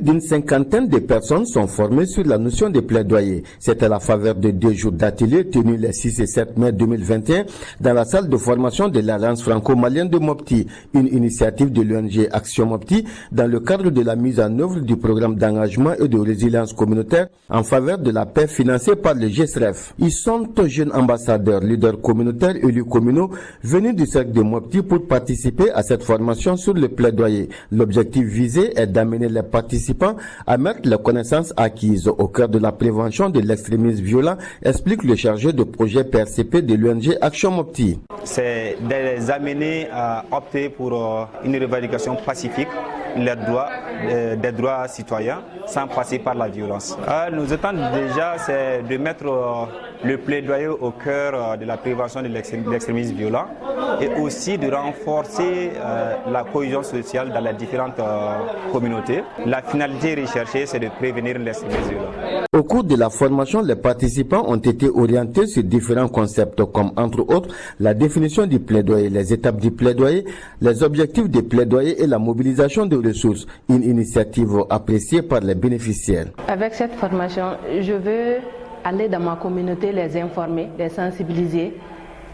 d'une cinquantaine de personnes sont formées sur la notion de plaidoyer. C'est à la faveur de 2 jours d'atelier tenus les 6 et 7 mai 2021 dans la salle de formation de l'Alliance franco-malienne de Mopti, une initiative de l'ONG Action Mopti dans le cadre de la mise en œuvre du programme d'engagement et de résilience communautaire en faveur de la paix financé par le GESREF. Ils sont jeunes ambassadeurs, leaders communautaires, élus communaux venus du cercle de Mopti pour participer à cette formation sur le plaidoyer. L'objectif visé est d'amener les participants à mettre les connaissances acquises au cœur de la prévention de l'extrémisme violent, explique le chargé de projet PRCP de l'ONG Action Mopti. C'est de les amener à opter pour une revendication pacifique, des droits citoyens, sans passer par la violence. Nous attendons déjà, c'est de mettre le plaidoyer au cœur de la prévention de l'extrémisme violent et aussi de renforcer la cohésion sociale dans les différentes communautés. La finalité recherchée, c'est de prévenir l'extrémisme violent. Au cours de la formation, les participants ont été orientés sur différents concepts comme, entre autres, la définition du plaidoyer, les étapes du plaidoyer, les objectifs du plaidoyer et la mobilisation de ressources, une initiative appréciée par les bénéficiaires. Avec cette formation, je veux aller dans ma communauté, les informer, les sensibiliser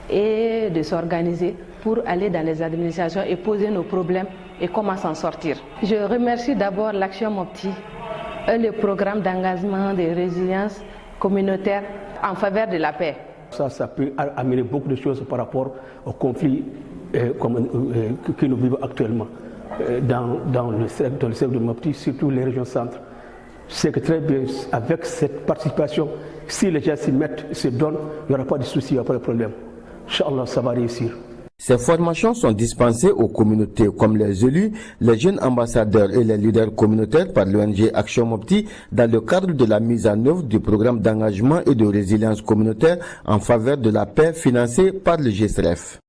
et de s'organiser pour aller dans les administrations et poser nos problèmes et comment s'en sortir. Je remercie d'abord l'Action Mopti et le programme d'engagement de résilience communautaire en faveur de la paix. Ça peut amener beaucoup de choses par rapport au conflit que nous vivons actuellement dans le cercle de Mopti, surtout les régions centres. C'est que très bien, avec cette participation, si les gens s'y mettent, se donnent, il n'y aura pas de soucis, il n'y aura pas de problème. Inch'Allah, ça va réussir. Ces formations sont dispensées aux communautés comme les élus, les jeunes ambassadeurs et les leaders communautaires par l'ONG Action Mopti dans le cadre de la mise en œuvre du programme d'engagement et de résilience communautaire en faveur de la paix financé par le GESREF.